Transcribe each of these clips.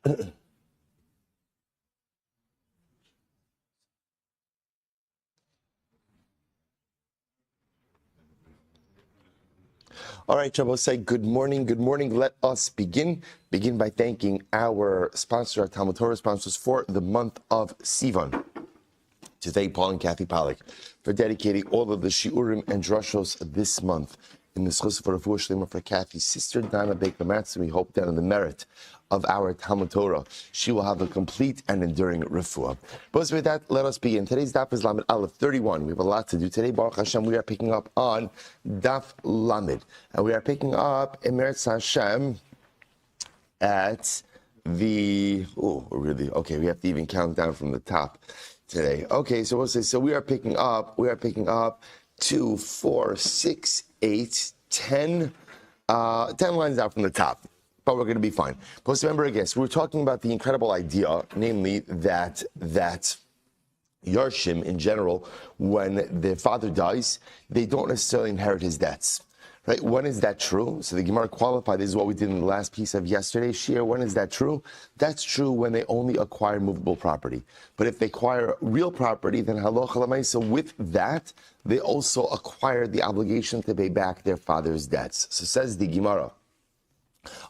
All right, Shabbos, say good morning. Good morning. Let us begin. Begin by thanking our sponsor, our Talmud Torah sponsors for the month of Sivan. To thank Paul and Kathy Pollack for dedicating all of the shiurim and drushos this month in the schus for Refuah Shlema for Kathy's sister Dana Baker Matz. We hope that on the merit of our Talmud Torah, she will have a complete and enduring refuah. But with that, let us begin. Today's daf is Lamed Aleph 31. We have a lot to do today. Baruch Hashem, we are picking up on daf Lamed, and we are picking up Emeretz Hashem at the we have to even count down from the top today. Okay, so we'll say, so we are picking up 2, 4, 6, 8, 10 lines out from the top, but we're going to be fine. But remember again, so we're talking about the incredible idea, namely that Yarshim in general, when their father dies, they don't necessarily inherit his debts. Right? When is that true? So the Gemara qualified. This is what we did in the last piece of yesterday's shir. When is that true? That's true when they only acquire movable property. But if they acquire real property, then halacha l'maisa, with that, they also acquire the obligation to pay back their father's debts. So says the Gemara,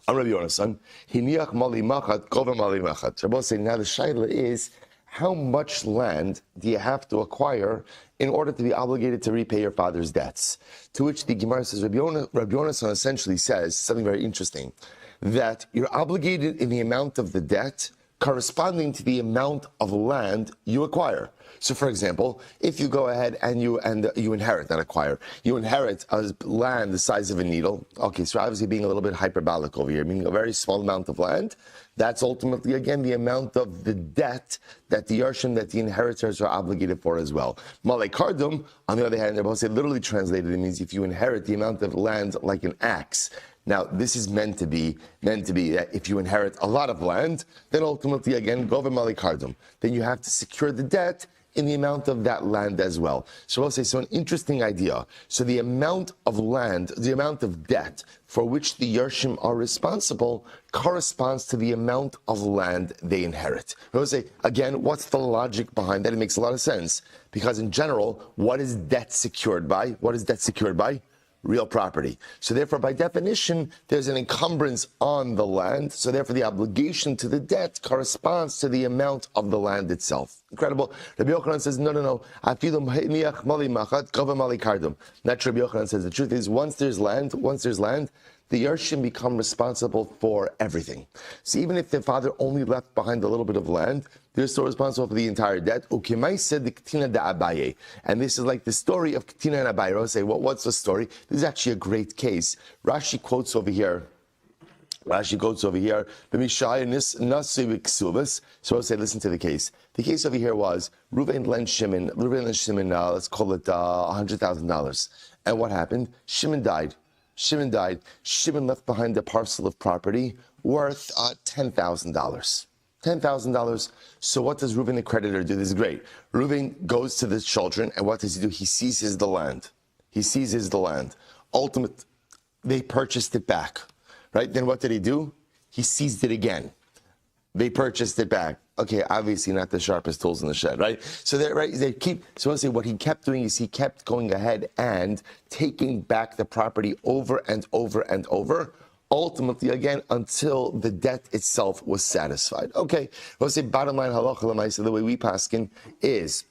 I'm Rabbi Yonasan, hiniach mali machat, kova mali machat. Rabbi saying, now the shaila is, how much land do you have to acquire in order to be obligated to repay your father's debts? To which the Gemara says, Rabbi Yonasan essentially says something very interesting, that you're obligated in the amount of the debt corresponding to the amount of land you acquire. So, for example, if you go ahead and you inherit, not acquire, you inherit land the size of a needle. Okay, so obviously being a little bit hyperbolic over here, meaning a very small amount of land. That's ultimately, again, the amount of the debt that the Yarshim, that the inheritors are obligated for as well. Malay Kardum, on the other hand, they're both say literally translated, it means if you inherit the amount of land like an axe. Now, this is meant to be that if you inherit a lot of land, then ultimately, again, Gova Malay Kardum, then you have to secure the debt in the amount of that land as well. So I'll say, so an interesting idea. So the amount of land, the amount of debt for which the Yarshim are responsible corresponds to the amount of land they inherit. I'll say, again, what's the logic behind that? It makes a lot of sense. Because in general, what is debt secured by? What is debt secured by? Real property. So therefore, by definition, there's an encumbrance on the land. So therefore, the obligation to the debt corresponds to the amount of the land itself. Incredible. Rabbi Yochanan says, no. Not Rabbi Yochanan says, the truth is, once there's land, the Yarshim become responsible for everything. So even if the father only left behind a little bit of land, they're still responsible for the entire debt. Ukemai said the Gittin da Abaye. And this is like the story of Gittin and Abaye. I'll say, what's the story? This is actually a great case. Rashi quotes over here. So I'll say, listen to the case. The case over here was, Reuven lent Shimon, let's call it $100,000. And what happened? Shimon died. Shimon left behind a parcel of property worth $10,000. $10,000. So what does Reuven the creditor do? This is great. Reuven goes to the children, and what does he do? He seizes the land. Ultimately, they purchased it back. Right? Then what did he do? He seized it again. They purchased it back. Okay, obviously not the sharpest tools in the shed, right? So I'll say what he kept doing is he kept going ahead and taking back the property over and over and over, ultimately again until the debt itself was satisfied. Okay, I'll say bottom line halacha l'maisa, the way we paskin is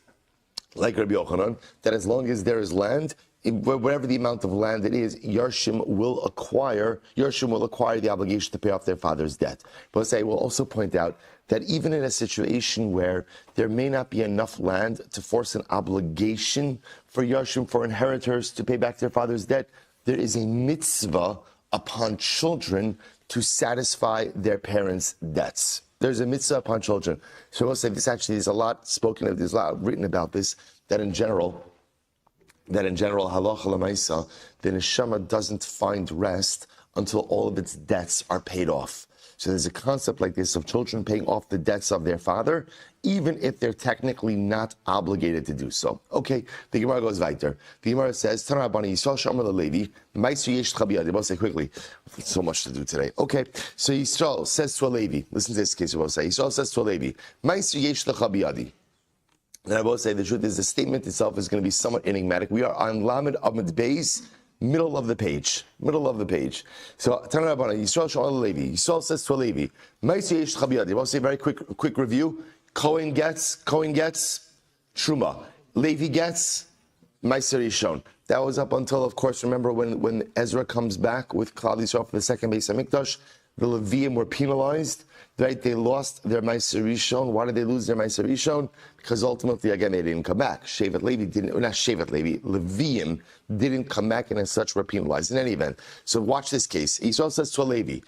like Rabbi Yochanan, that as long as there is land, whatever the amount of land it is, Yarshim will acquire the obligation to pay off their father's debt. But I will also point out that even in a situation where there may not be enough land to force an obligation for Yarshim, for inheritors to pay back their father's debt, there is a mitzvah upon children to satisfy their parents' debts. There's a mitzvah upon children. So I will say this actually is a lot spoken of, there's a lot written about this, that in general, halacha l'maisa, the neshama doesn't find rest until all of its debts are paid off. So there's a concept like this of children paying off the debts of their father, even if they're technically not obligated to do so. Okay, the Gemara goes weiter. The Gemara says, Tana Rabbanan Yisrael Shomer LeLevi, Ma'aser Yesh Chabiyad. They both say quickly. So much to do today. Okay, so Yisrael says to a Levi, listen to this case, we'll say, Yisrael says to a Levi, Ma'aser Yesh Chabiyadi. And I will say the truth is the statement itself is going to be somewhat enigmatic. We are on Lamed Amud Beis, middle of the page. So Tana Rabbanan Yisrael Shomer LeLevi. Yisrael says to a Levi, Ma'aser Yesh Chabiyadi. We'll say very quick review. Kohen gets Truma. Levi gets Ma'aser Rishon. That was up until, of course, remember when Ezra comes back with Klal Yisrael for the second Beis HaMikdash, the Leviim were penalized, right? They lost their Ma'aser Rishon. Why did they lose their Ma'aser Rishon? Because ultimately, again, they didn't come back. Leviim didn't come back, and as such were penalized in any event. So watch this case. Yisrael says to a Levi,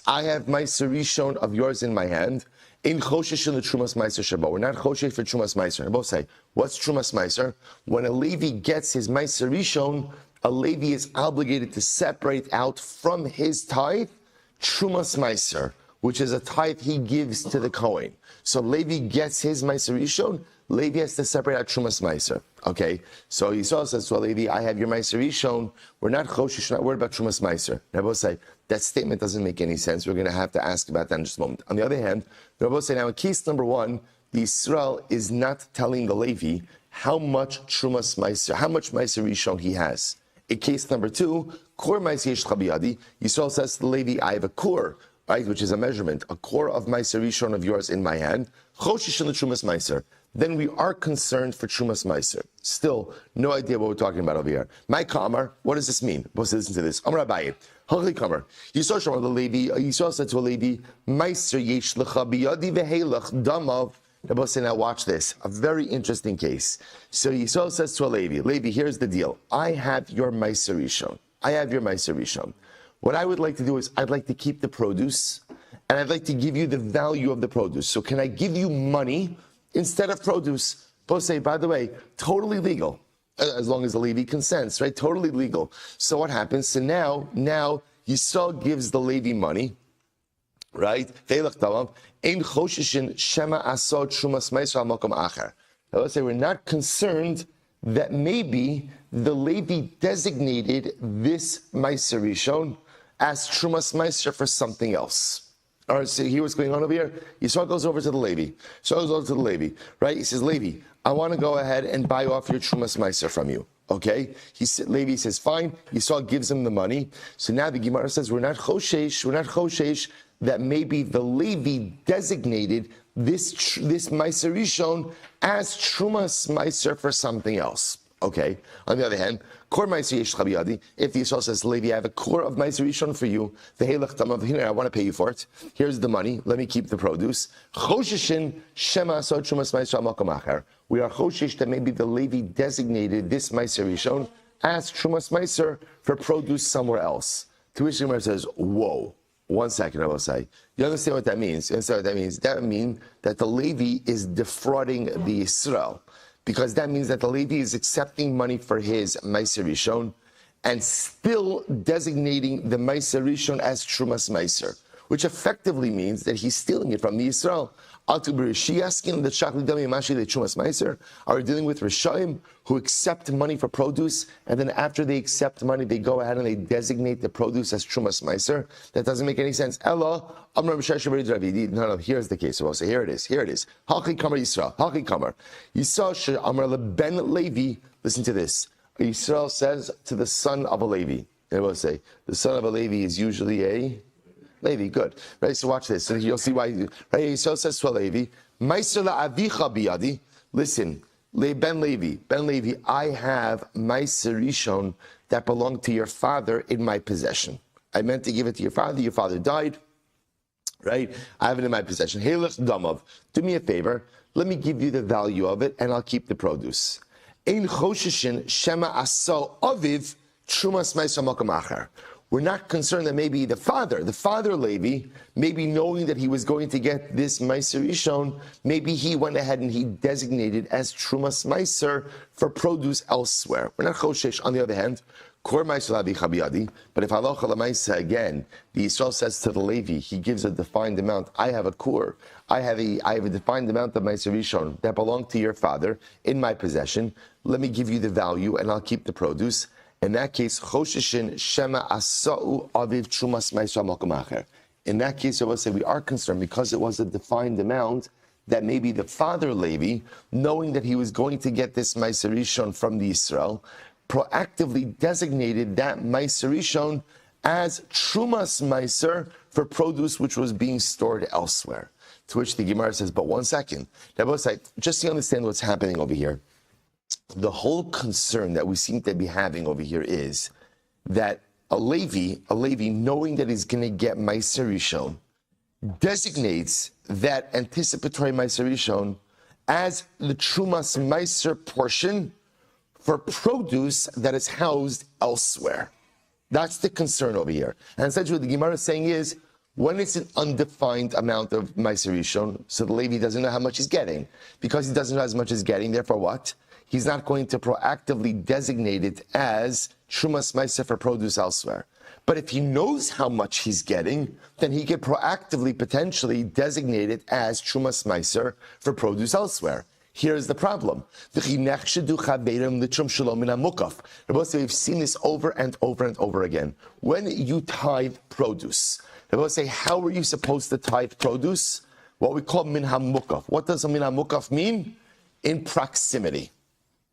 I have Ma'aser Rishon of yours in my hand. In Choshesh in the Trumas Meiser Shabbat. We're not Choshesh for Trumas Meiser. I both say, what's Trumas Meiser? When a Levi gets his Meiser Rishon, a Levi is obligated to separate out from his tithe Trumas Meiser, which is a tithe he gives to the Kohen. So Levi gets his Meiser Rishon, Levi has to separate out Trumas Meiser. Okay, so Yisrael says to Levi, I have your Meiser Rishon. We're not Choshesh, not worried about Trumas Meiser. And I both say, that statement doesn't make any sense. We're going to have to ask about that in just a moment. On the other hand, the Rebbe say now in case number one, the Yisrael is not telling the Levi how much Trumas Meiser, how much Meiser Rishon he has. In case number two, Kor Meiser Yesh Chabiyadi, Yisrael says to the Levi, I have a kor, right, which is a measurement, a kor of Meiser Rishon of yours in my hand. Choshesh in the Trumas Meiser. Then we are concerned for Trumas Meiser. Still, no idea what we're talking about over here. My Kamar, what does this mean? Let's listen to this. Amar Abaye, Holy Kamar. Yisrael Shomar the Levi. Yisrael said to a Levi, Meiser Yesh Lecha Biyadi Vehelach Damav. Now watch this. A very interesting case. So Yisrael says to a Levi, Levi, here's the deal. I have your Meiser Rishon. What I would like to do is I'd like to keep the produce, and I'd like to give you the value of the produce. So can I give you money instead of produce? Both say, by the way, totally legal, as long as the Levi consents, right? Totally legal. So what happens? So now Yisrael gives the Levi money, right? Let's say we're not concerned that maybe the Levi designated this Meiser Rishon as Trumas Meiser for something else. All right, so here's what's going on over here. Yisrael goes over to the Levi. Right? He says, Levi, I want to go ahead and buy off your Trumas Meiser from you. Okay? Levi says, fine. Yisrael gives him the money. So now the Gemara says, we're not choshesh that maybe the Levi designated this Meiser Rishon as Trumas Meiser for something else. Okay. On the other hand, Kor Meiser Yesh Chabiyadi, if the Yisrael says, Levi, I have a core of Meiser Rishon for you, I want to pay you for it. Here's the money. Let me keep the produce. Chosheshin Shema So Trumas Meiser Makom Acher. We are choshesh that maybe the Levi designated this Meiser Rishon as Trumas Meiser for produce somewhere else. To which the Gemara says, whoa. 1 second, I will say. You understand what that means? That means that the Levi is defrauding the Yisrael. Because that means that the Levi is accepting money for his Meiser Rishon and still designating the Meiser Rishon as Trumas Meiser, which effectively means that he's stealing it from the Yisrael. Are we dealing with Rishaim who accept money for produce, and then after they accept money, they go ahead and they designate the produce as Trumas Meiser? That doesn't make any sense. No, here's the case. So I'll say, here it is. Halchi Kamar Yisrael. Halchi Kamar. Yisrael Amar ben Levi. Listen to this. Yisrael says to the son of a Levi. And I will say, the son of a Levi is usually a Levi, good. Right, so watch this. So you'll see why. Right, Yisrael says to a Levi, Meiser la'avicha biyadi. Listen, Ben Levi, I have Meiser Rishon that belonged to your father in my possession. I meant to give it to your father died. Right? I have it in my possession. Heilach damav. Do me a favor. Let me give you the value of it, and I'll keep the produce. Ein chosheshin shema aso aviv trumas meiser makom acher. We're not concerned that maybe the father Levi, maybe knowing that he was going to get this Meiser Rishon, maybe he went ahead and he designated as Trumas Meiser for produce elsewhere. We're not choshesh. On the other hand, Kor Ma'aser La'avicha biyadi. But if halacha l'maisa again, the Yisrael says to the Levi, he gives a defined amount. I have a kur. I have a defined amount of Ma'aser Rishon that belonged to your father in my possession. Let me give you the value, and I'll keep the produce. In that case, Choshishin Shema Asa'u Aviv Trumas Ma'aser Makom Acher. In that case, I will say we are concerned because it was a defined amount that maybe the father Levi, knowing that he was going to get this Ma'aser Rishon from the Yisrael, proactively designated that Ma'aser Rishon as Trumas Ma'aser for produce which was being stored elsewhere. To which the Gemara says, but one second. Just to understand what's happening over here, the whole concern that we seem to be having over here is that a Levi, knowing that he's going to get Ma'aser Rishon, designates that anticipatory Ma'aser Rishon as the Trumas Ma'aser portion for produce that is housed elsewhere. That's the concern over here. And essentially what the Gemara is saying is, when it's an undefined amount of Ma'aser Rishon, so the Levi doesn't know how much he's getting. Because he doesn't know as much as getting, therefore what? He's not going to proactively designate it as Trumas Ma'aser for produce elsewhere. But if he knows how much he's getting, then he can proactively, potentially designate it as Trumas Ma'aser for produce elsewhere. Here's the problem. We've seen this over and over and over again. When you tithe produce, they will say, how are you supposed to tithe produce? What we call min hamukaf. What does a min hamukaf mean? In proximity.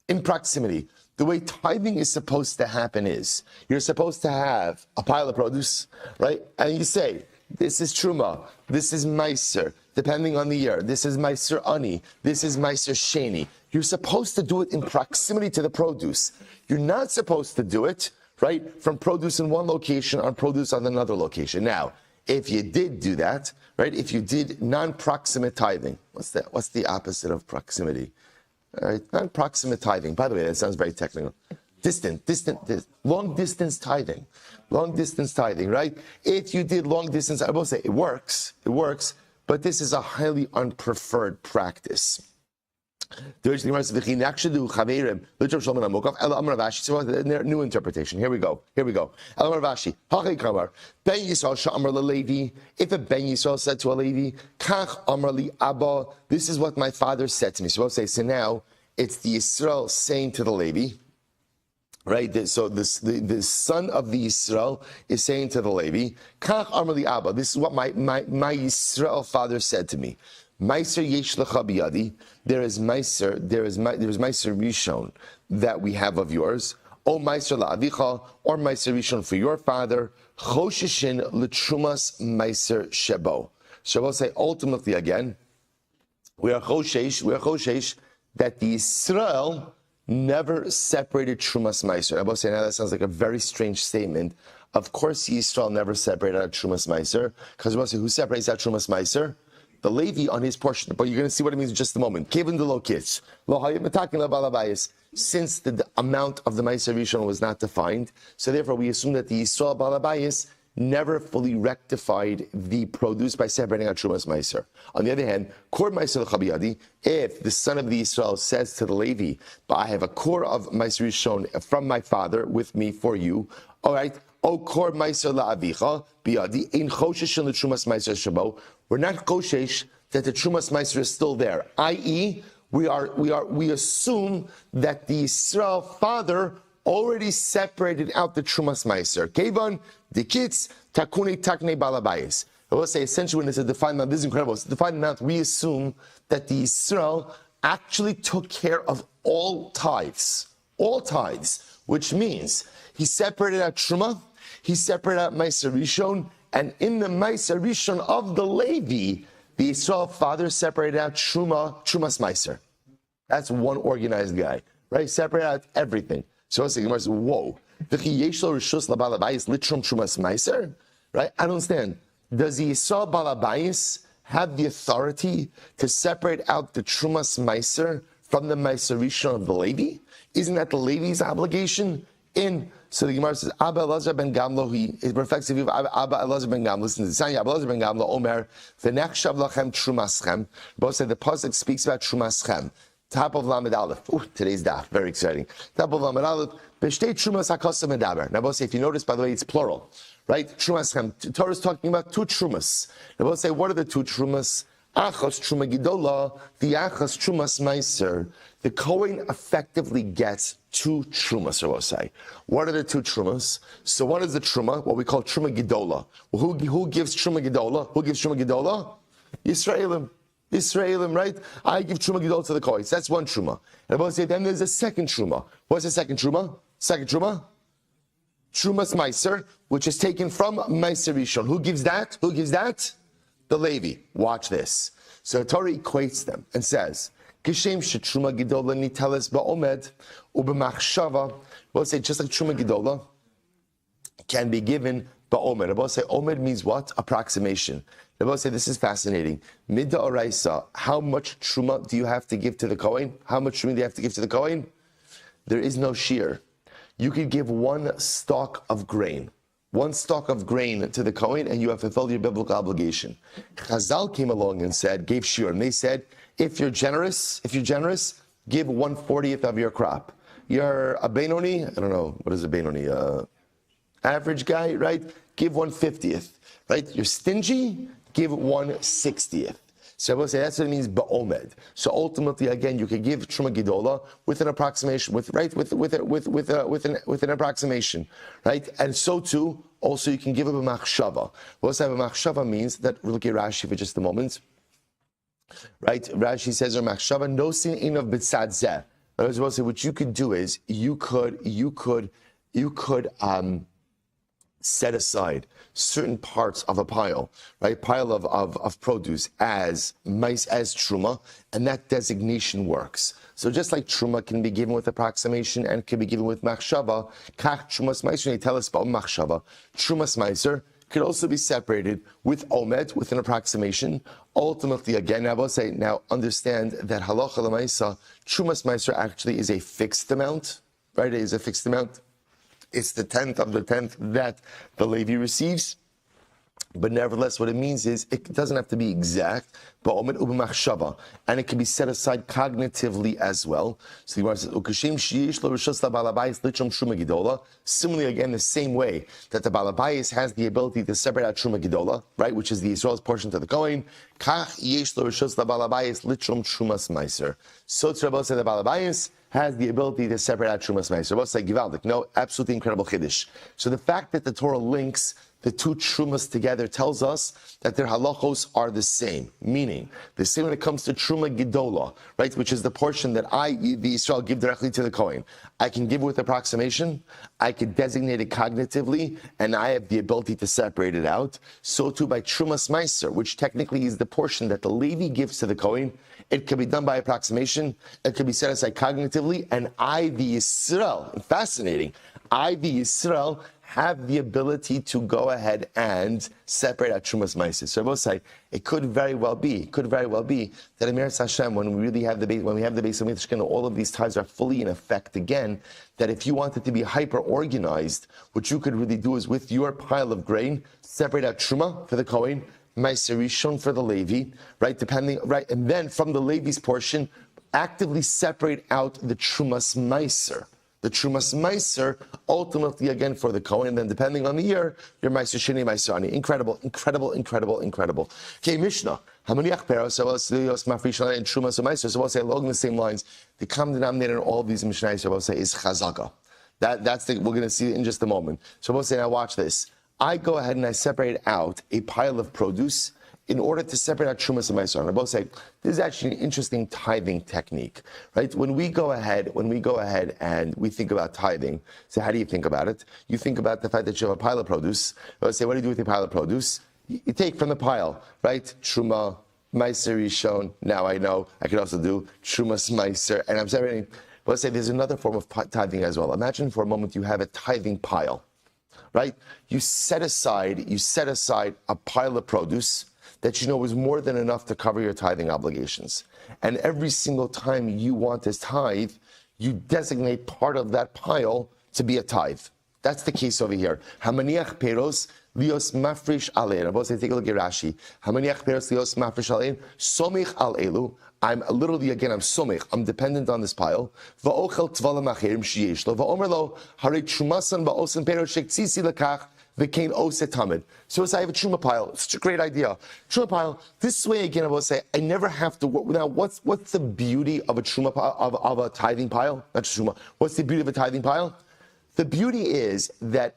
In proximity. The way tithing is supposed to happen is, you're supposed to have a pile of produce, right? And you say, this is truma, this is meiser, depending on the year. This is meiser ani, this is meiser sheni. You're supposed to do it in proximity to the produce. You're not supposed to do it, right, from produce in one location on produce on another location. Now, if you did do that, right, if you did non-proximate tithing, what's the opposite of proximity? All right, non-proximate tithing. By the way, that sounds very technical. Long distance tithing, right? If you did long distance, I will say it works, but this is a highly unpreferred practice. New interpretation. Here we go. If a Ben Yisrael said to a Levi, this is what my father said to me. So we'll say, so now it's the Yisrael saying to the Levi, right? So the son of the Yisrael is saying to the Levi, this is what my Yisrael father said to me. Meiser yesh lecha biyadi. There is meiser rishon that we have of yours. O meiser la'avicha, or meiser rishon for your father. Choshishin l'trumas meiser shebo. So we'll say ultimately again, we are choshesh that the Yisrael never separated trumas meiser. I will say now that sounds like a very strange statement. Of course, Yisrael never separated out trumas meiser, because we'll say who separates out trumas meiser? The Levi on his portion, but you're going to see what it means in just a moment. Given the lokitz, since the amount of the Ma'aser Rishon was not defined, so therefore we assume that the Yisrael Balabayis never fully rectified the produce by separating out Trumas Ma'aser. On the other hand, Kor Ma'aser L'Chabiyadi, if the son of the Yisrael says to the Levi, but I have a core of Ma'aser Rishon from my father with me for you, all right, O Kor Ma'aser La'avicha, Biyadi, in Choshesh and the Trumas Ma'aser Shabo, we're not Choshesh that the Trumas Ma'aser is still there, i.e., we assume that the Yisrael father already separated out the Trumas Ma'aser. Kevan, the kids, Takune Takne Balabayis. I will say essentially when it's a defined amount, this is incredible. It's a defined amount, we assume that the Yisrael actually took care of all tithes, which means he separated out Truma, he separated out Ma'aser Rishon, and in the Ma'aser Rishon of the Levi, the Yisrael father separated out Trumas Ma'aser. That's one organized guy, right? Separate out everything. So the Gemara says, whoa. Right? I don't understand. Does the Yisrael Balabayis have the authority to separate out the Trumas Ma'aser from the Ma'aser Rishon of the Levi? Isn't that the Levi's obligation? So the Gemara says, Abba Elazar ben Gamlo, it reflects the view of Abba Elazar ben Gamlo. Listen to the sign, Abba Elazar ben Gamlo, Omer, V'nechshav lachem trumaschem. Both say the pasuk speaks about trumaschem. Top of Lamed Aleph. Ooh, today's daf, very exciting. Top of Lamed Aleph. B'shtei trumas hakasa medaber. Now, both say, if you notice, by the way, it's plural, right? Trumas. Torah is talking about two trumas. Now, both say, what are the two trumas? Achas truma gidola, the achas trumas meiser. The Kohen effectively gets two trumas, I will say. What are the two trumas? So one is the truma, what we call truma gidola. Well, who gives truma gidola? Who gives truma gidola? Yisraelim, right? I give truma gidola to the Kohen. So that's one truma. And I will say, then there's a second truma. What's the second truma? Second truma? Trumas meiser, which is taken from meiser rishon. Who gives that? Who gives that? The Levi. Watch this. So Torah equates them and says, Kishem shetruma gidola niteles ba'omed ubemachshava. We'll say just like truma gidola can be given ba'omed. We'll say omed means what? Approximation. We'll say this is fascinating. Midda oraisa. How much truma do you have to give to the Kohen? How much truma do you have to give to the Kohen? There is no shear. You could give one stalk of grain. One stalk of grain to the Kohen, and you have fulfilled your biblical obligation. Chazal came along and gave shiur, and they said, if you're generous, give 1/40th of your crop. You're a Benoni, I don't know, what is a Benoni? Average guy, right? Give 1/50th, right? You're stingy, give 1/60th. So I will say that's what it means, ba'omed. So ultimately, again, you could give truma gidola with an approximation, with an approximation, right? And so too, also you can give it a machshava. What a machshava means that we'll look at Rashi for just a moment, right? Rashi says, "Or machshava no sin in of b'tzad zeh." I was about to say, what you could do is you could set aside certain parts of a pile, right? Pile of produce as truma, and that designation works. So just like truma can be given with approximation and can be given with machshava, kach trumas meiser, they tell us about machshava. Trumas meiser could also be separated with omed, with an approximation. Ultimately, again, I will say, now understand that halacha l'maisa, trumas meiser actually is a fixed amount, right? It is a fixed amount. It's the 10th of the 10th that the Levi receives. But nevertheless, what it means is it doesn't have to be exact, but omed ub'machshava, and it can be set aside cognitively as well. So the Gemara says, "Ukashem sheyesh lo rishus la'balabayis lichom truma gidola." Similarly, again, the same way that the balabayis has the ability to separate out truma gidola, right, which is the Israel's portion to the Kohen. Kach yesh lo rishus la'balabayis lichom trumas meiser. So to Rebbe said, the balabayis has the ability to separate out trumas meiser. What's like givaldik? No, absolutely incredible chiddush. So the fact that the Torah links the two trumas together tells us that their halachos are the same. Meaning, the same when it comes to truma gidola, right, which is the portion that the Israel, give directly to the Kohen. I can give with approximation, I can designate it cognitively, and I have the ability to separate it out. So too by trumas meiser, which technically is the portion that the Levi gives to the Kohen, it can be done by approximation, it can be set aside cognitively, and I, the Yisrael, fascinating, I, the Yisrael, have the ability to go ahead and separate out trumas meiser. So I will say, it could very well be that Amir Hashem, when we have the base of Mishkan, all of these ties are fully in effect again, that if you wanted to be hyper organized, what you could really do is with your pile of grain, separate out truma for the Kohen, meiser rishon for the Levi, right? And then from the Levi's portion, actively separate out the trumas meiser. The trumas meiser, ultimately again for the Kohen, and then depending on the year, your meiser sheni, meiser ani. Incredible. Okay, Mishnah. Hamaniach peros, so and trumas meiser. So I'll say along the same lines, the common denominator in all of these Mishnahs, so I'll say, is chazaka. That's we're going to see it in just a moment. So I'll say, now watch this. I go ahead and I separate out a pile of produce in order to separate out trumas and meiser. And I both say this is actually an interesting tithing technique, right? When we go ahead and we think about tithing, so how do you think about it? You think about the fact that you have a pile of produce. I would say, what do you do with the pile of produce? You take from the pile, right? Truma, meiser rishon. Now I know I could also do trumas meiser, and I'm separating. But let's say there's another form of tithing as well. Imagine for a moment you have a tithing pile, right? You set aside a pile of produce that you know is more than enough to cover your tithing obligations. And every single time you want this tithe, you designate part of that pile to be a tithe. That's the case over here. Hamaniach peros, lios mafrish alein. Rabbi say, take a look at Rashi. Hamaniach peres lios mafrish alein. Somich al elu. I'm literally, again, I'm somich. I'm dependent on this pile. Va'ochel tvalam acherim sheyesh lo. Va'omer lo, harei trumasan ba'osen pero shektzisi lekach. V'kein oset tamid. So I have a truma pile. It's such a great idea. Truma pile. This way, again, I will say, I never have to work. Now, what's the beauty of a truma pile, of a tithing pile? Not just truma. What's the beauty of a tithing pile? The beauty is that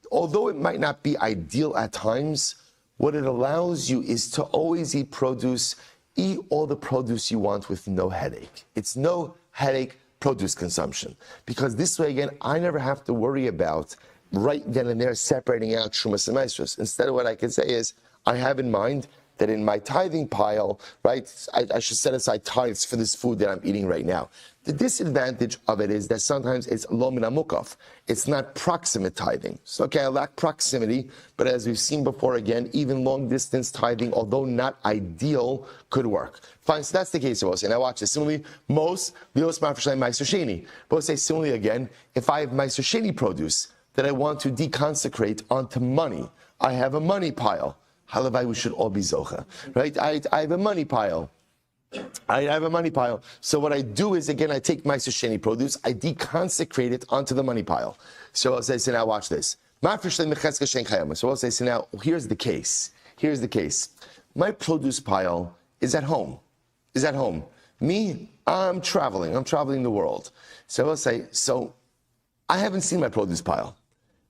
although it might not be ideal at times, what it allows you is to always eat produce. Eat all the produce you want with no headache. It's no headache produce consumption. Because this way, again, I never have to worry about right then and there separating out Shumas and Maestros. Instead, what I can say is, I have in mind that in my tithing pile, right, I should set aside tithes for this food that I'm eating right now. The disadvantage of it is that sometimes it's lo min hamukaf. It's not proximate tithing. So, okay, I lack proximity, but as we've seen before, again, even long distance tithing, although not ideal, could work. Fine, so that's the case of us. Now watch this. Similarly, most, lios mafresh meiser sheni. But say similarly again, if I have meiser sheni produce that I want to deconsecrate onto money, I have a money pile. Halavai, we should all be zocha, right? I have a money pile. I have a money pile. So what I do is, again, I take my sheni produce, I deconsecrate it onto the money pile. So I'll say, so now watch this. So I'll say, so now here's the case. Here's the case. My produce pile is at home. Is at home. Me, I'm traveling the world. So I'll say, so I haven't seen my produce pile.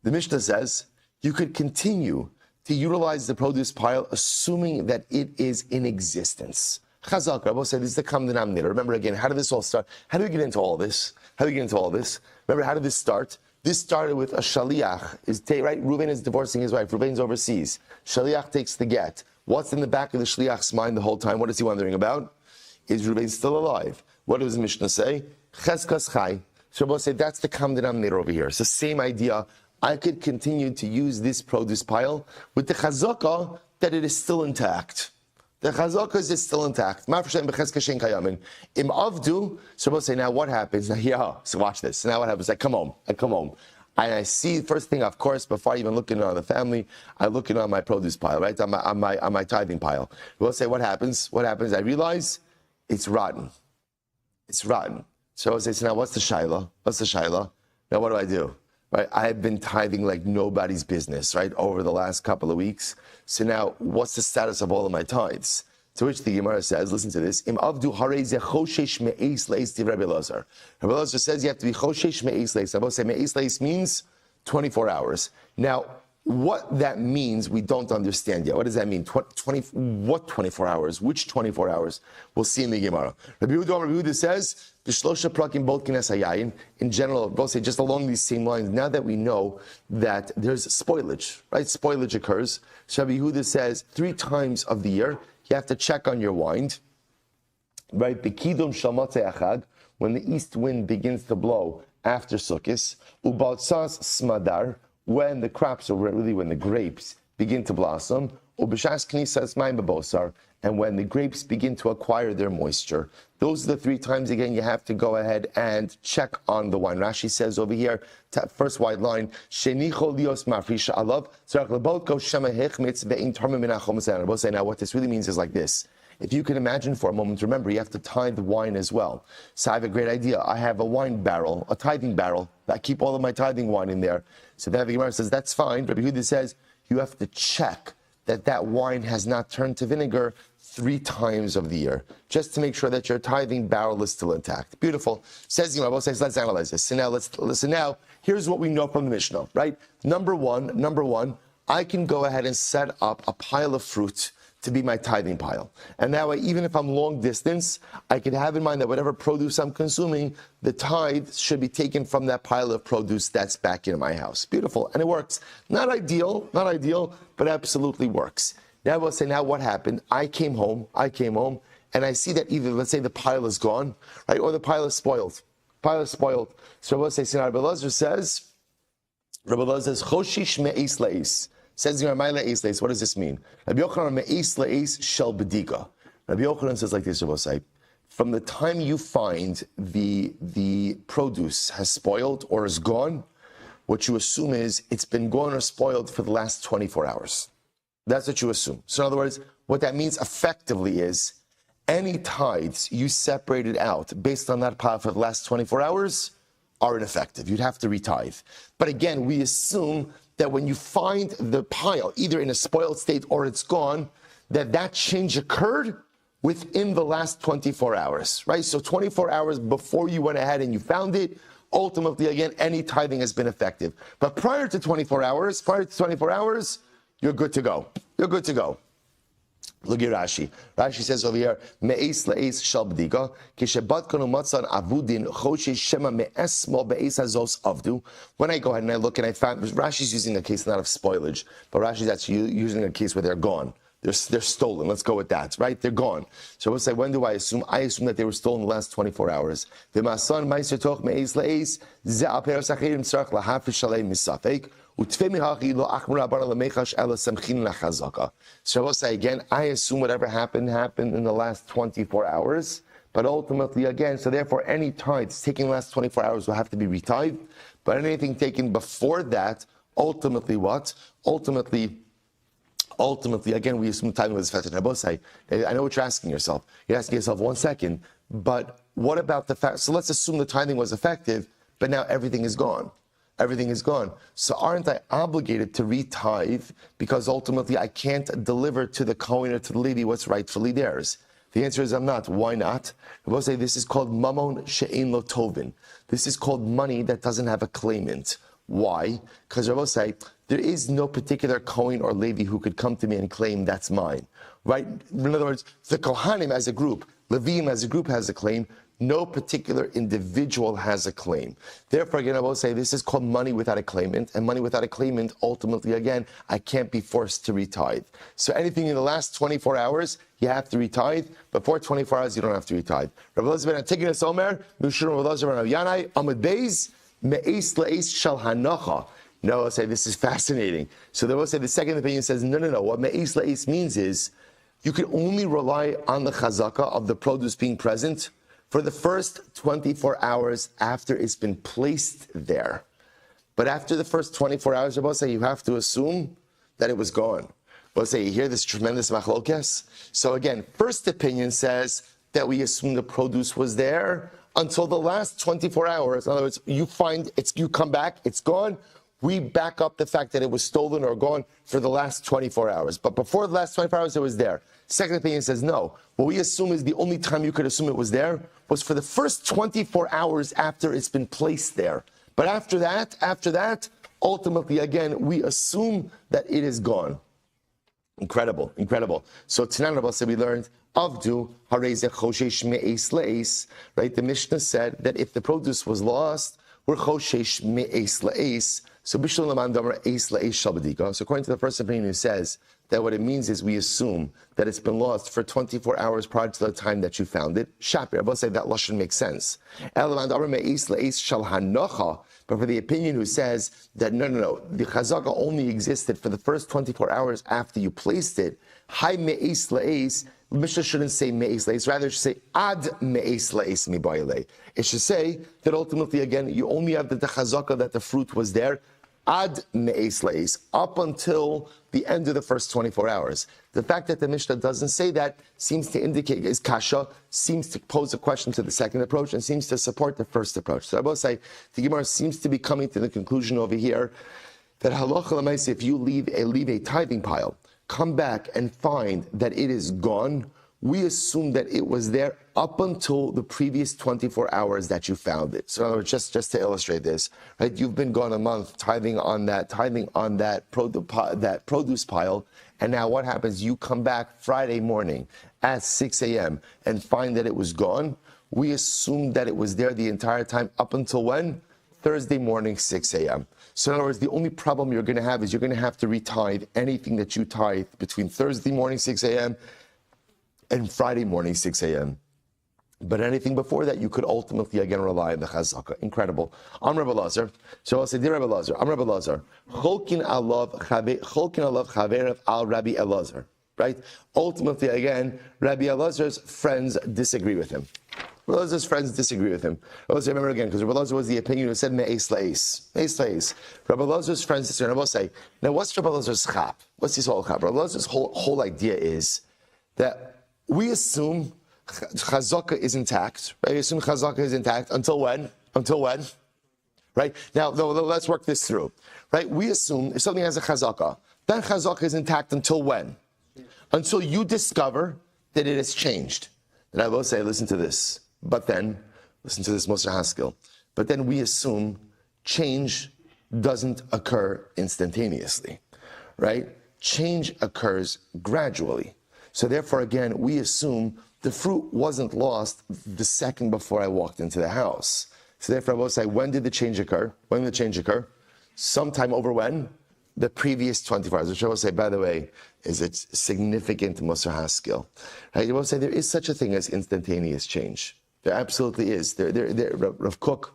The Mishnah says you could continue to utilize the produce pile, assuming that it is in existence. Chazak, Rebbe said, this is the common denominator. Remember again, how did this all start? How do we get into all this? Remember, how did this start? This started with a shaliach. Right? Reuven is divorcing his wife. Reuven's overseas. Shaliach takes the get. What's in the back of the shaliach's mind the whole time? What is he wondering about? Is Reuven still alive? What does the Mishnah say? Cheskas chai. So Rebbe said, that's the common denominator over here. It's the same idea. I could continue to use this produce pile with the chazaka that it is still intact. The chazaka is still intact. Im avdu, so we'll say, now what happens? Now, yeah, so watch this. So now what happens? I come home. And I see, first thing, of course, before I even look in on the family, I look in on my produce pile, right? On my tithing pile. We'll say, what happens? I realize it's rotten. So I'll say, so now what's the shaila? Now what do? Right, I have been tithing like nobody's business, right, over the last couple of weeks. So now, what's the status of all of my tithes? To which the Gemara says, listen to this, Im avdu harei ze choshesh me'eis leis div Rabbi Elazar. Rabbi Elazar says you have to be choshesh me'eis leis. I will say me'eis leis means 24 hours. Now, what that means, we don't understand yet. What does that mean? what 24 hours? Which 24 hours? We'll see in the Gemara. Rabbi Yehuda says, B'shlosha prakim both kines hayayin. In general, we'll say just along these same lines, now that we know that there's spoilage, right? Spoilage occurs. So Rabbi Yehuda says 3 times of the year, you have to check on your wine, right? B'kidum shalmatze achad, when the east wind begins to blow after Sukkot, ubaltsas smadar, when the crops are really, when the grapes begin to blossom, ubishas knisas mayim bebosar, and when the grapes begin to acquire their moisture. Those are the 3 times, again, you have to go ahead and check on the wine. Rashi says over here, first wide line, Shenicho lios mafrisha alav, tzarach lebot ko shema hechmitz ve'in tarmim min hachom zeh. We'll say now what this really means is like this. If you can imagine for a moment, remember, you have to tithe wine as well. So I have a great idea. I have a wine barrel, a tithing barrel. I keep all of my tithing wine in there. So the Gemara says, that's fine. Rabbi Yehuda says, you have to check that wine has not turned to vinegar 3 times of the year, just to make sure that your tithing barrel is still intact. Beautiful. Says Gemara, says, let's analyze this. So now let's listen. Now, here's what we know from the Mishnah, right? Number one, I can go ahead and set up a pile of fruit to be my tithing pile. And that way, even if I'm long distance, I can have in mind that whatever produce I'm consuming, the tithe should be taken from that pile of produce that's back in my house. Beautiful. And it works. Not ideal, but absolutely works. Now we'll say, now what happened? I came home, and I see that either, let's say the pile is gone, right, or the pile is spoiled. So we'll say, Rabbi Elazar says, Choshish me'is le'is. Says what does this mean? Rabbi Yochanan me'is le'is shel b'dika. Rabbi Yochanan says like this, Rabbi, from the time you find the produce has spoiled or is gone, what you assume is it's been gone or spoiled for the last 24 hours. That's what you assume. So in other words, what that means effectively is any tithes you separated out based on that pile for the last 24 hours are ineffective. You'd have to retithe. But again, we assume that when you find the pile, either in a spoiled state or it's gone, that change occurred within the last 24 hours, right? So 24 hours before you went ahead and you found it, ultimately, again, any tithing has been effective. But prior to 24 hours, you're good to go. You're good to go. Look at Rashi. Rashi says over here, Me'es le'es shal b'dika, kishebatkanu matzan avudin choshe shema me'esmo be'es hazos avdu. When I go ahead and I look and I found, Rashi's using a case not of spoilage, but Rashi's actually using a case where they're gone. They're stolen. Let's go with that, right? They're gone. So we'll say, when do I assume? I assume that they were stolen in the last 24 hours. V'masan ma'aser toch me'es le'es, ze al peros achirim tzarach lahafish shalei misafek. So I will say again, I assume whatever happened in the last 24 hours, but ultimately again, so therefore any tithes taking the last 24 hours will have to be retithed, but anything taken before that, ultimately what? Ultimately, again, we assume tithing was effective. I know what you're asking yourself. You're asking yourself, 1 second, but what about the fact, so let's assume the tithing was effective, but now everything is gone. Everything is gone. So aren't I obligated to retithe because ultimately I can't deliver to the Kohen or to the Levi what's rightfully theirs? The answer is I'm not. Why not? I will say this is called mamon she'ein lo tovin. This is called money that doesn't have a claimant. Why? Because I will say there is no particular Kohen or Levi who could come to me and claim that's mine. Right? In other words, the Kohanim as a group, Levim as a group has a claim. No particular individual has a claim. Therefore, again, I will say this is called money without a claimant, and money without a claimant, ultimately, again, I can't be forced to retithe. So anything in the last 24 hours, you have to retithe. Before 24 hours, you don't have to retithe. Rabbi Elazar ben Antigonus Omer, Mishur Rabbi Elazar ben Yanai, Amud Beis, Me'es le'es shal hanacha. No, I'll say this is fascinating. So they will say the second opinion says, no. What Me'es le'es means is you can only rely on the chazaka of the produce being present for the first 24 hours after it's been placed there. But after the first 24 hours, Rabbi say you have to assume that it was gone. We'll say you hear this tremendous machlokes. So again, first opinion says that we assume the produce was there until the last 24 hours. In other words, you come back, it's gone. We back up the fact that it was stolen or gone for the last 24 hours. But before the last 24 hours, it was there. Second opinion says no. What we assume is the only time you could assume it was there was for the first 24 hours after it's been placed there. But after that, ultimately, again, we assume that it is gone. Incredible. So tonight, Rabbi said we learned Avdu hareze choshesh me'es le'es. Right? The Mishnah said that if the produce was lost, we're choshesh me'es le'es. So bishul laman damar eis le'es shabadika. So according to the first opinion, who says that what it means is we assume that it's been lost for 24 hours prior to the time that you found it. Shapir, I will say that lashon makes sense. But for the opinion who says that no, the chazaka only existed for the first 24 hours after you placed it, hay me'is le'es, Mishnah shouldn't say me'is le'es, rather it should say ad me'is le'es mibayile. It should say that ultimately, again, you only have the chazaka that the fruit was there, ad me'es le'es, up until the end of the first 24 hours. The fact that the Mishnah doesn't say that seems to indicate, is kasha, seems to pose a question to the second approach and seems to support the first approach. So I will say, the Gemara seems to be coming to the conclusion over here that halacha l'maaseh, if you leave a tithing pile, come back and find that it is gone, we assume that it was there up until the previous 24 hours that you found it. So in other words, just to illustrate this, right? You've been gone a month tithing on that produce pile, and now what happens? You come back Friday morning at 6 a.m. and find that it was gone. We assume that it was there the entire time up until when? Thursday morning, 6 a.m. So in other words, the only problem you're going to have is you're going to have to retithe anything that you tithe between Thursday morning, 6 a.m. and Friday morning, 6 a.m. But anything before that, you could ultimately, again, rely on the chazaka. Incredible. I'm Rebbe Elazar. So I'll say, dear Rebbe Elazar, I'm Rebbe Elazar. Cholkin alav chaverev al Rabbi Elazar. Right? Ultimately, again, Rabbi Elazar's friends disagree with him. Rabbi Elazar's friends disagree with him. Rabbi Elazar, remember again, because Rabbi Elazar was the opinion who said me'es la'es. Me'es la'es. Rabbi Elazar's friends disagree. And I will say, now what's Rabbi Elazar's chap? What's his whole chap? Rabbi Elazar's whole idea is that we assume chazaka is intact, right? We assume chazaka is intact until when? Until when? Right? Now, let's work this through. Right? We assume if something has a chazaka, that chazaka is intact until when? Until you discover that it has changed. And I will say, listen to this. But then, listen to this, Moshe Haskell. But then we assume change doesn't occur instantaneously, right? Change occurs gradually. So therefore, again, we assume the fruit wasn't lost the second before I walked into the house. So therefore, I will say, when did the change occur? When did the change occur? Sometime over when? The previous 24 hours, which I will say, by the way, is a significant Musar Haskell. Right? I will say there is such a thing as instantaneous change. There absolutely is. Rav Kook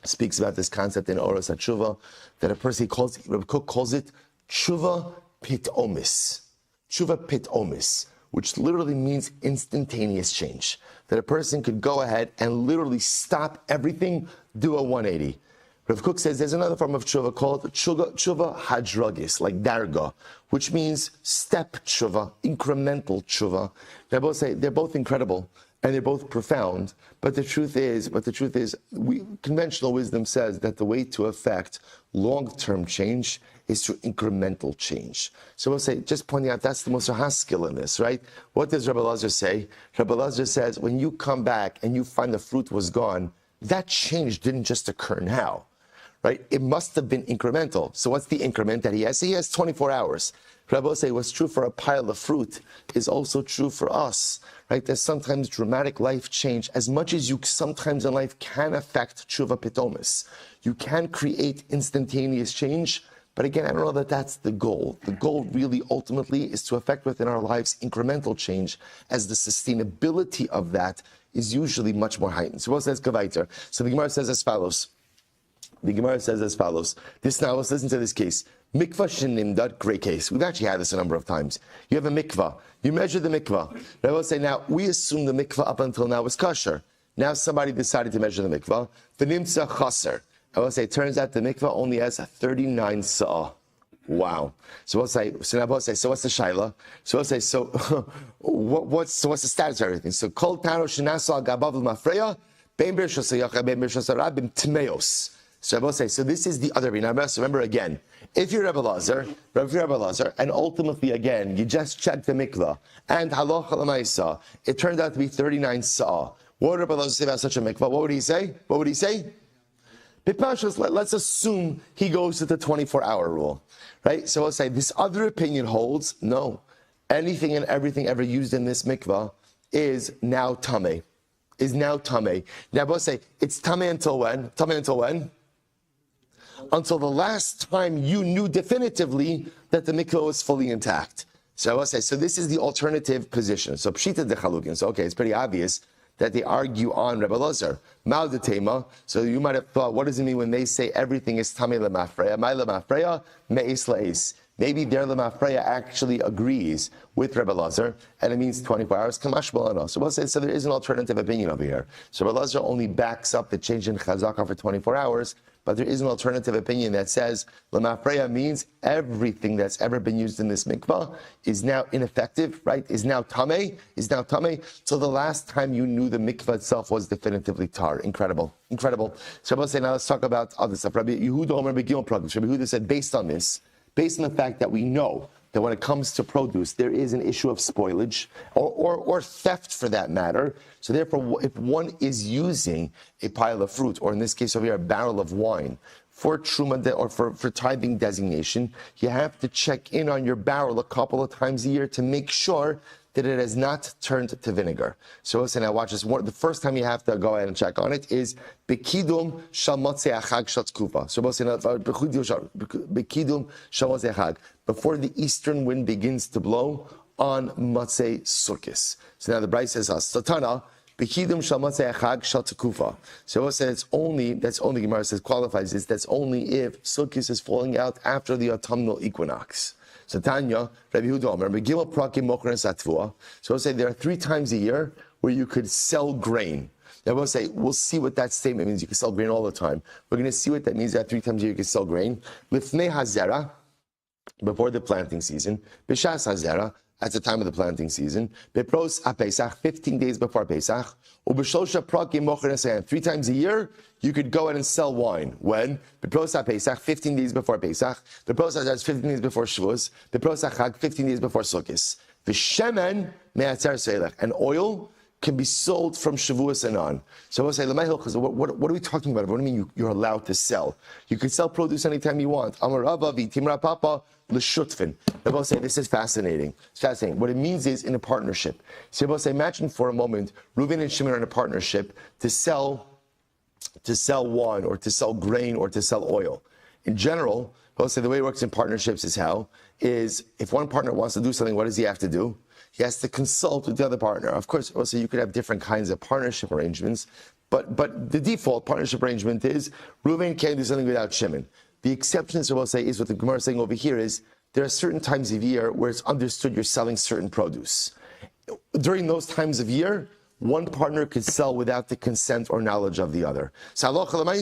speaks about this concept in Oros HaTshuva, that a person Rav Kook calls it tshuva pitomis. Tshuva pitomis, which literally means instantaneous change. That a person could go ahead and literally stop everything, do a 180. Rav Kook says there's another form of tshuva called tshuva hadragis, like darga, which means step tshuva, incremental tshuva. They both say they're both incredible and they're both profound. But the truth is, conventional wisdom says that the way to affect long-term change is through incremental change. So we'll say, just pointing out, that's the most haskell in this, right? What does Rebbe Elazar say? Rebbe Elazar says, when you come back and you find the fruit was gone, that change didn't just occur now. Right? It must have been incremental. So what's the increment that he has? He has 24 hours. Rabbi will say what's true for a pile of fruit is also true for us. Right? There's sometimes dramatic life change. As much as you sometimes in life can affect tshuva pitomis. You can create instantaneous change. But again, I don't know that that's the goal. The goal really ultimately is to affect within our lives incremental change, as the sustainability of that is usually much more heightened. So what says Gavaiter? So the Gemara says as follows. This now, let's listen to this case. Mikvah shenimdat, great case. We've actually had this a number of times. You have a mikvah. You measure the mikvah. I will say now, we assume the mikvah up until now was kosher. Now somebody decided to measure the mikvah. V'nimtza chaser. I will say, it turns out the mikvah only has a 39 sa'ah. Wow. So what's the shaila? So we'll say, what's the status of everything? So kol taro shenasa gabav l'mafreya, bein bir shasayacha, bein bir shasarabim tmeos. So I will say, so this is the other Rebbe. So remember again, if you're Rebbe Elazar, and ultimately again, you just check the mikvah, and halacha l'maisa, it turned out to be 39 sa'ah. What would Rebbe Elazar say about such a mikvah? What would he say? Let's assume he goes to the 24-hour rule, right? So I'll say, this other opinion holds, no. Anything and everything ever used in this mikvah is now tameh. Now we'll say, it's tameh until when? Until the last time you knew definitively that the mikvah was fully intact. So I will say, so this is the alternative position. So pshita de chalukin. So okay, it's pretty obvious that they argue on Rebbe Elazar. Mal de tema. So you might have thought, what does it mean when they say everything is tamei lemafreya? Mai lemafreya, me'es la'es. Maybe their lemafreya actually agrees with Rebbe Elazar, and it means 24 hours. Kamash malano. So we'll say, so there is an alternative opinion over here. So Rebbe Elazar only backs up the change in chazaka for 24 hours. But there is an alternative opinion that says lemafreya means everything that's ever been used in this mikvah is now ineffective, right? Is now tamei. So the last time you knew the mikvah itself was definitively tar. Incredible. So I'll say now let's talk about other stuff. Rabbi Yehuda said based on the fact that we know that when it comes to produce, there is an issue of spoilage or theft for that matter. So therefore, if one is using a pile of fruit, or in this case over here, a barrel of wine, for truma or for tithing designation, you have to check in on your barrel a couple of times a year to make sure that it has not turned to vinegar. So listen, now watch this. The first time you have to go ahead and check on it is Bekidum Shal Motzei Achag Shal Tkufa. So Bekidum Shal Motzei Achag. Before the eastern wind begins to blow on Motzei Sukkis. So now the Bryce says, Satana, Bekidum Shal Motzei Achag Shal Tkufa. So we'll say that's only Gemara says qualifies this. That's only if Sukkis is falling out after the autumnal equinox. So Tanya, Rabbi Yehuda Omer, Megillah Prakim Mocher and Satvua. So I'll say there are 3 times a year where you could sell grain. Now we'll say, we'll see what that statement means. You can sell grain all the time. We're going to see what that means that 3 times a year you can sell grain. Lifnei hazera, before the planting season. B'shas hazera, at the time of the planting season. Bepros HaPesach, 15 days before Pesach. Ub'sholsha prakim mocher nesayim. 3 times a year, you could go out and sell wine. When? Bepros HaPesach, 15 days before Pesach. Bepros HaZer, 15 days before Shavuos. Bepros HaChag, 15 days before Sukkot. V'shemen me'atzer seilech. And oil can be sold from Shavuos and on. So we'll say, what are we talking about? What do you mean you're allowed to sell? You can sell produce anytime you want. Amar Rava v'timra papa l'shutfin. They'll say, this is fascinating. It's fascinating. What it means is in a partnership. So we'll say, imagine for a moment, Reuven and Shimon are in a partnership to sell wine or to sell grain or to sell oil. In general, we'll say the way it works in partnerships is if one partner wants to do something, what does he have to do? He has to consult with the other partner. Of course, also you could have different kinds of partnership arrangements, but the default partnership arrangement is Reuven can't do something without Shimon. The exception, so we'll say, is what the Gemara is saying over here is there are certain times of year where it's understood you're selling certain produce. During those times of year, one partner could sell without the consent or knowledge of the other. So Reuven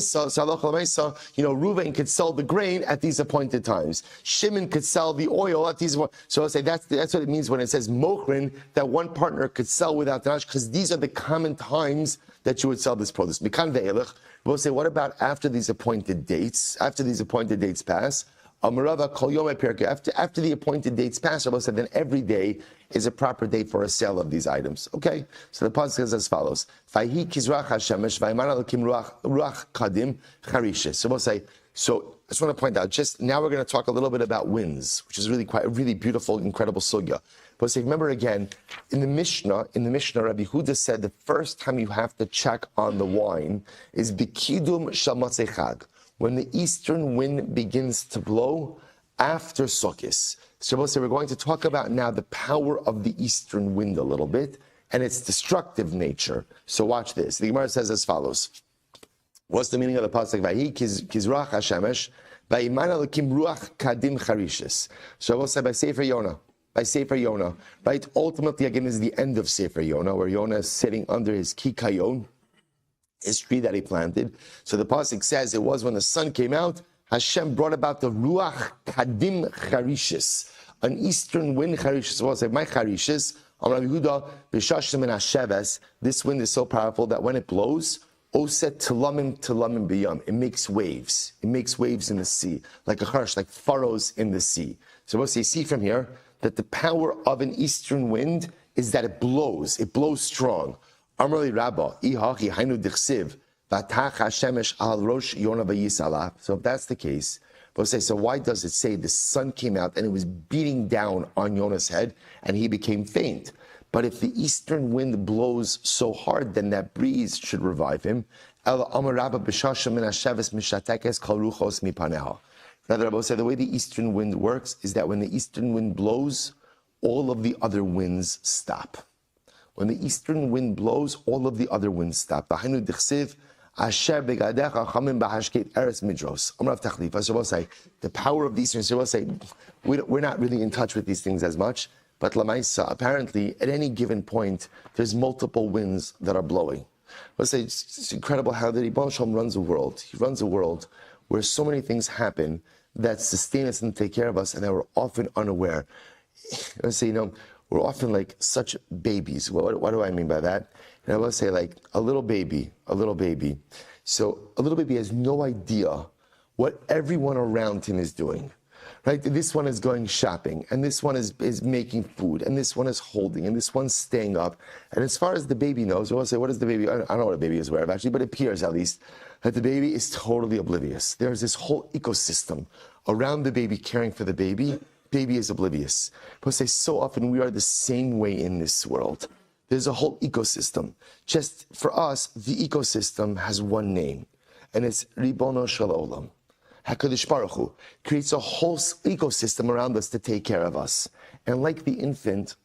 could sell the grain at these appointed times. Shimon could sell the oil at these. So I'll say that's what it means when it says mochrin, that one partner could sell without the knowledge, because these are the common times that you would sell this produce. Mikan ve'elech. We'll say, what about after these appointed dates? After these appointed dates pass, after the appointed dates pass, Rabbi said, then every day is a proper day for a sale of these items. Okay, so the pasuk says as follows: Vayhi kizrach hashemesh vayman alakim ruach kadim charishes. So we'll say. So I just want to point out. Just now, we're going to talk a little bit about winds, which is really quite a really beautiful, incredible sugya. But say, remember again, in the Mishnah, Rabbi Huda said the first time you have to check on the wine is bikidum shamatzei chag, when the eastern wind begins to blow after Sukkot. So we're going to talk about now the power of the eastern wind a little bit and its destructive nature. So watch this. The Gemara says as follows. What's the meaning of the pasuk? Vayhi kizrach hashemesh vayiman alakim ruach kadim charishes. So we'll say by Sefer Yonah, right? Ultimately, again, is the end of Sefer Yonah, where Yonah is sitting under his kikayon, his tree that he planted. So the pasuk says it was when the sun came out, Hashem brought about the ruach kadim charishes, an eastern wind charishes. We'll say my charishes. Rabbi Yehuda b'shashim and hasheves. This wind is so powerful that when it blows, oset tilamim biyam. It makes waves. It makes waves in the sea, like a harsh, like furrows in the sea. So we'll see from here that the power of an eastern wind is that it blows. It blows strong. Amrli Rabba, ihachi hainu dichsiv, vatach hashemesh al rosh Yonah vayisalav. So if that's the case, we'll say, so why does it say the sun came out and it was beating down on Yonah's head and he became faint? But if the eastern wind blows so hard, then that breeze should revive him. Rather, Rabbi said the way the eastern wind works is that when the eastern wind blows, all of the other winds stop. When the eastern wind blows, all of the other winds stop. So we'll say the power of the eastern. So we'll say we're not really in touch with these things as much. But Lamaisa, apparently, at any given point, there's multiple winds that are blowing. Let's say it's incredible how the Rebbe Shalom runs a world. He runs a world where so many things happen that sustain us and take care of us, and that we're often unaware. Let's say, we're often like such babies. What do I mean by that? And I will say, like a little baby. So a little baby has no idea what everyone around him is doing. Right? This one is going shopping, and this one is making food, and this one is holding, and this one's staying up. And as far as the baby knows, we'll say, what is the baby? I don't know what a baby is aware of, actually, but it appears at least that the baby is totally oblivious. There's this whole ecosystem around the baby, caring for the baby. Baby is oblivious. We'll say, so often we are the same way in this world. There's a whole ecosystem. Just for us, the ecosystem has one name, and it's Ribono Shel Olam. HaKadosh Baruch Hu creates a whole ecosystem around us to take care of us. And like the infant,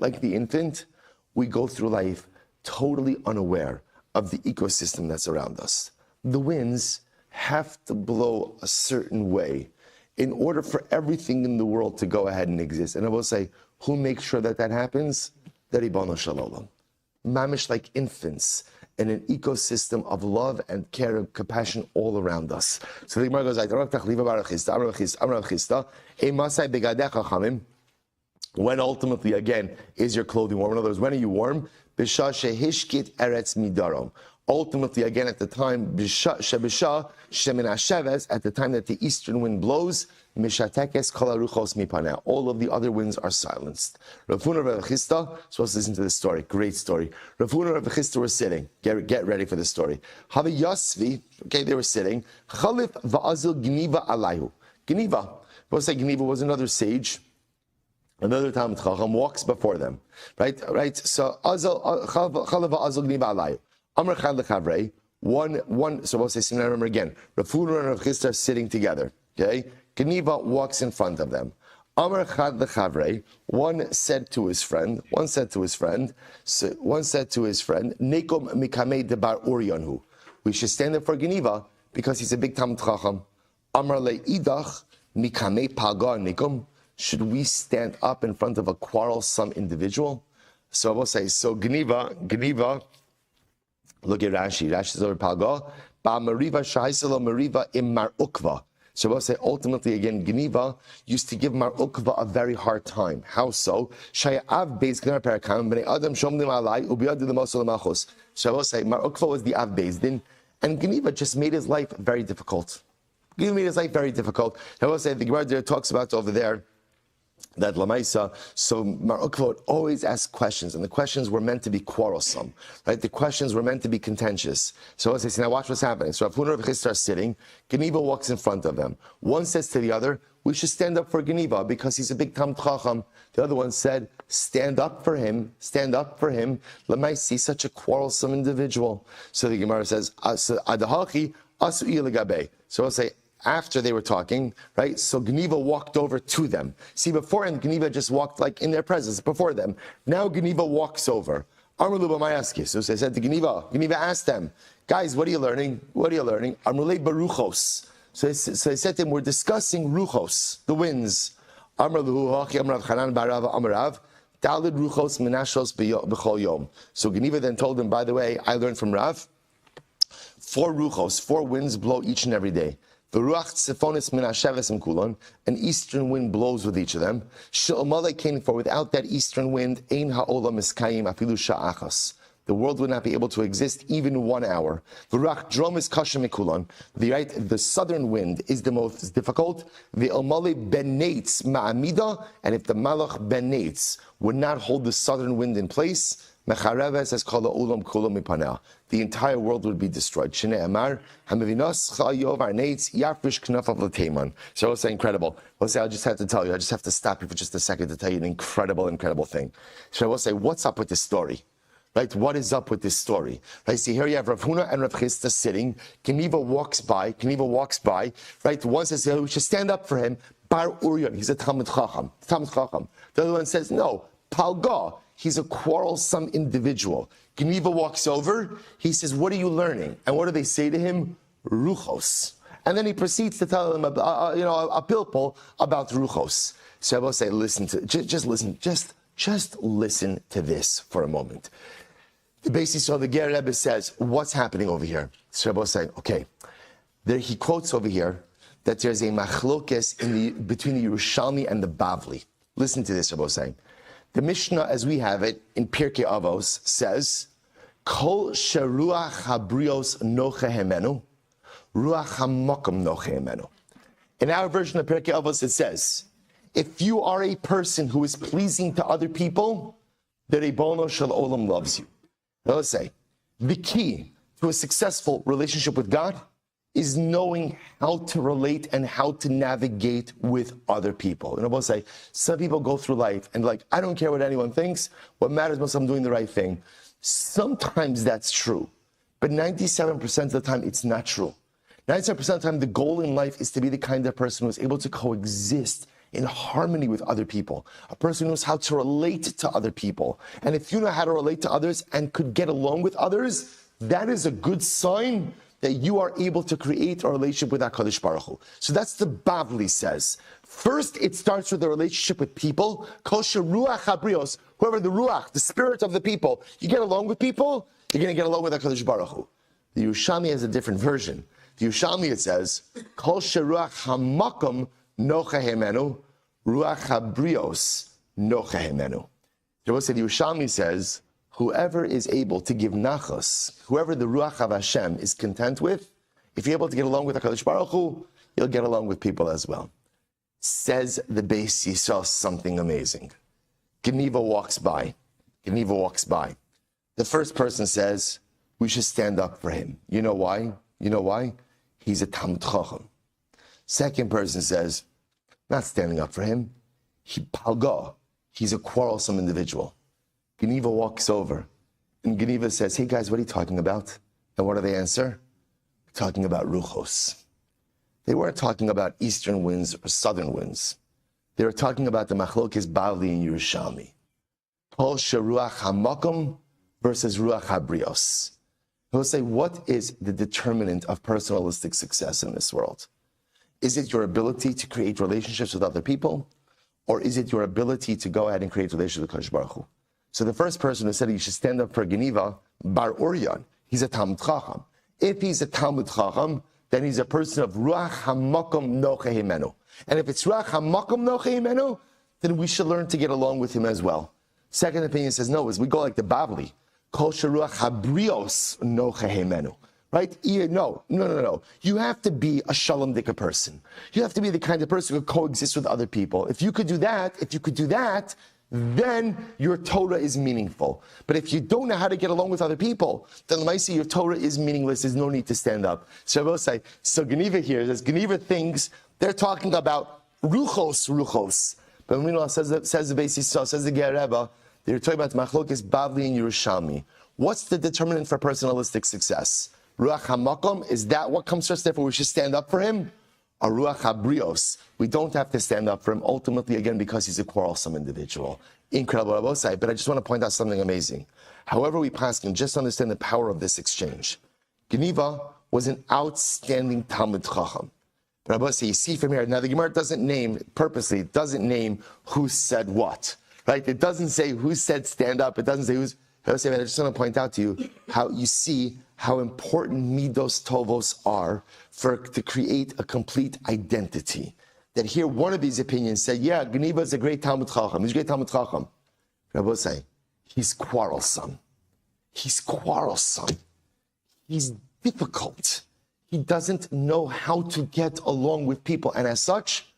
we go through life totally unaware of the ecosystem that's around us. The winds have to blow a certain way in order for everything in the world to go ahead and exist. And I will say, who makes sure that happens? The Ribono Shel Olam. Mamish like infants. in an ecosystem of love and care and compassion all around us. So the Gemara goes like, when ultimately, again, is your clothing warm? In other words, when are you warm? Ultimately, again, at the time, at the time that the eastern wind blows, all of the other winds are silenced. Rav Huna and Rav Chisda, supposed to listen to this story. Great story. Rav Huna and Rav Chisda were sitting. Get ready for the story. Havi Yasvi, okay, they were sitting. Chalif va'azil Gniva alayhu. Gniva, we'll say Gniva was another sage. Another Talmid Chacham walks before them. Right? So, Chalif va'azil Gniva alayhu. Amar Chad lechavrei, one. So we'll say, remember again. Rav Huna and Rav Chisda are sitting together. Okay, Gniva walks in front of them. Amar Chad lechavrei, one said to his friend, Nekom mikamei debar uryanhu. We should stand up for Gniva because he's a big Talmid Chacham. Amar leidach mikamei paga Nekom. Should we stand up in front of a quarrelsome individual? So I will say, so Gniva. Look at Rashi. Rashi says over Palga, Ba Mariva Shaisalo Mariva im Mar Ukva. So we'll say ultimately again, Gniva used to give Mar Ukva a very hard time. How so? Shaya'av Beis Gnar Perakam Bnei Adam Shomdim Alai Ubiyad the Mosol Machos. So we'll say Mar Ukva was the Av Beis Din, and Gniva just made his life very difficult. Now we'll say the Gemara talks about over there that Lamaisa, so Mar Ukva would always ask questions, and the questions were meant to be quarrelsome, right? The questions were meant to be contentious. So I say, now watch what's happening. So Rav Huna and Rav Chisda are sitting, Gniva walks in front of them. One says to the other, we should stand up for Gniva because he's a big Talmid Chacham. The other one said, stand up for him. Lamaisi, such a quarrelsome individual. So the Gemara says, Adahachi asu ilagabe. So I'll say, after they were talking, right? So Gniva walked over to them. See, beforehand, Gniva just walked like in their presence before them. Now Gniva walks over. Amrulu b'mayaski. So they said to Gniva asked them, guys, what are you learning? Amrulei baruchos. So they said to him, we're discussing ruchos, the winds. Amrulu hachi amrav chanan barav amrav. Dalid ruchos menashos b'chol yom. So Gniva then told him, by the way, I learned from Rav, 4 ruchos, 4 winds blow each and every day. The ruach tzifonis min hasheves kulon, an eastern wind blows with each of them. She'omalei came for without that eastern wind, ein ha'olam miskayim afilu sha'achas. The world would not be able to exist even 1 hour. The ruach drom is kasha mikulon. The southern wind is the most difficult. The omalei benates ma'amida, and if the malach benates would not hold the southern wind in place, mechareves as kol ha'olam kulo mipaneh. The entire world would be destroyed. Shnei Amar, Hamavinos Chayov Arneitz Yafrish Knaf of Lateiman. So I was saying incredible. I just have to tell you, I just have to stop you for just a second to tell you an incredible thing. So I will say, what's up with this story? Right? What is up with this story? Right? See, here you have Rav Huna and Rav Chisda sitting. Gniva walks by. Right? One says, we should stand up for him. Bar Uryan, he's a Talmid Chacham. The other one says, no, Palga, he's a quarrelsome individual. Gniva walks over, he says, what are you learning? And what do they say to him? Ruchos. And then he proceeds to tell them about, a pilpul about Ruchos. So I will say, just listen to this for a moment. The Gerer Rebbe says, what's happening over here? So I will say, okay, there he quotes over here that there's a machlokes between the Yerushalmi and the Bavli. Listen to this, I will say. The Mishnah, as we have it in Pirkei Avos, says, Kol sheruach habrios noche hemenu, ruach hamokum noche hemenu. In our version of Pirkei Avos, it says, if you are a person who is pleasing to other people, the Ribono Shel Olam loves you. Now let's say, the key to a successful relationship with God is knowing how to relate and how to navigate with other people. And I will say, some people go through life and I don't care what anyone thinks. What matters most, I'm doing the right thing. Sometimes that's true, but 97% of the time, it's not true. 97% of the time, the goal in life is to be the kind of person who is able to coexist in harmony with other people. A person who knows how to relate to other people. And if you know how to relate to others and could get along with others, that is a good sign that you are able to create a relationship with HaKadosh Baruch Hu. So that's the Bavli says. First, it starts with the relationship with people. Kol sheruach habrios, whoever the ruach, the spirit of the people, you get along with people, you're going to get along with HaKadosh Baruch Hu. The Yerushalmi has a different version. The Yerushalmi, it says, Kol sheruach hamakom nocha hemenu, ruach habrios nocha hemenu. The Yerushalmi says, whoever is able to give nachos, whoever the ruach of Hashem is content with, if you're able to get along with HaKadosh Baruch Hu, you'll get along with people as well. Says the Beis Yisrael something amazing. Geniva walks by. The first person says, we should stand up for him. You know why? He's a Talmid Chacham. Second person says, not standing up for him. He's a quarrelsome individual. Geniva walks over, and Geniva says, hey guys, what are you talking about? And what do they answer? Talking about ruchos. They weren't talking about eastern winds or southern winds. They were talking about the machlokes Bavli and Yerushalmi. Kol sheruach hamakom versus ruach habrios. He'll say, what is the determinant of personalistic success in this world? Is it your ability to create relationships with other people? Or is it your ability to go ahead and create relationships with Kadosh Baruch Hu? So the first person who said you should stand up for Geniva, Bar Uryan, he's a Talmid Chacham. If he's a Talmid Chacham, then he's a person of Ruach HaMakom Nocha Himenu. And if it's Ruach HaMakom Nocha Himenu, then we should learn to get along with him as well. Second opinion says, no, as we go like the Bavli, Kol Sheruach Habrios Nocha Himenu. Right? No. You have to be a Shalom Dika person. You have to be the kind of person who coexists with other people. If you could do that, then your Torah is meaningful. But if you don't know how to get along with other people, then Lamaisi, your Torah is meaningless. There's no need to stand up. So I will say, Geniva here, as Geniva thinks, they're talking about ruchos. But when says the Beis Yisrael, says the Gerer, they're talking about machlokes Bavli and Yerushalmi. What's the determinant for personalistic success? Ruach HaMakom, is that what comes first? Therefore, we should stand up for him? Or Ruach HaBrios, we don't have to stand up for him, ultimately, again, because he's a quarrelsome individual. Incredible, Rabbi. But I just want to point out something amazing. However we pass him, just understand the power of this exchange. Geniva was an outstanding Talmid Chacham. But Rabbi, you see from here, now the Gemara doesn't name who said what. Right? It doesn't say who said stand up. It doesn't say who's... I just want to point out to you how you see how important midos tovos are to create a complete identity. That here, one of these opinions said, yeah, Geniva is a great Talmid Chacham. He's a great Talmid Chacham. Rabbi say, he's quarrelsome. He's difficult. He doesn't know how to get along with people. And as such,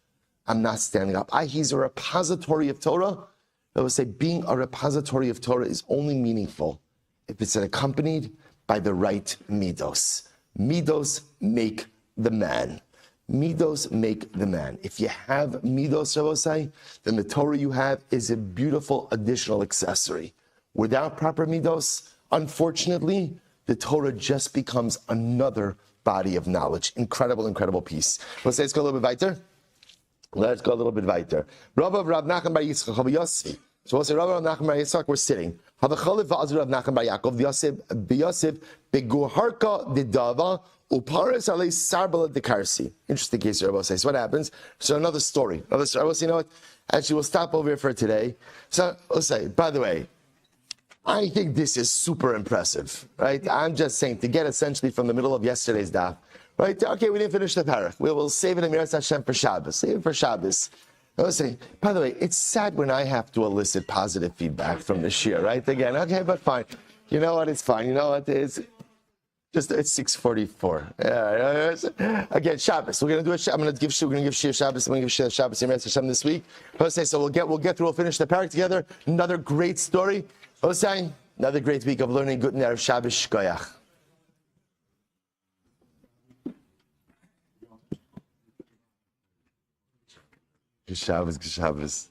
I'm not standing up. He's a repository of Torah. I would say being a repository of Torah is only meaningful if it's accompanied by the right midos. Midos make the man. If you have midos, Rabosai, then the Torah you have is a beautiful additional accessory. Without proper midos, unfortunately, the Torah just becomes another body of knowledge. Incredible piece. Let's go a little bit weiter. Rav Nachman bar Yitzchak, Rav Yossi. So we'll say Rav Nachman bar Yitzchak, we're sitting. Have a chalev v'azur Rav Nachman bar Yaakov, Yosef beguharka didava uparis alei sarbala dekarsi. Interesting case, Rabbi says. So what happens? So another story. Rabbi says, you know what? Actually, we'll stop over here for today. So we'll say, by the way, I think this is super impressive, right? I'm just saying, to get essentially from the middle of yesterday's daf, right? Okay, we didn't finish the parach. We'll save it in Miras Hashem for Shabbos. Save it for Shabbos. I was saying, by the way, it's sad when I have to elicit positive feedback from the shir, right? Again, okay, but fine. You know what? It's fine. You know what? It's 6:44. Yeah. Again, Shabbos. We're going to do a. I'm going to give. We're going to give shir Shabbos. I'm going to give shir Shabbos in Miras Hashem this week. I was saying, so we'll get through. We'll finish the parach together. Another great story. I was saying, another great week of learning Gittin Erev Shabbos Shkoyach. Good Shabbos.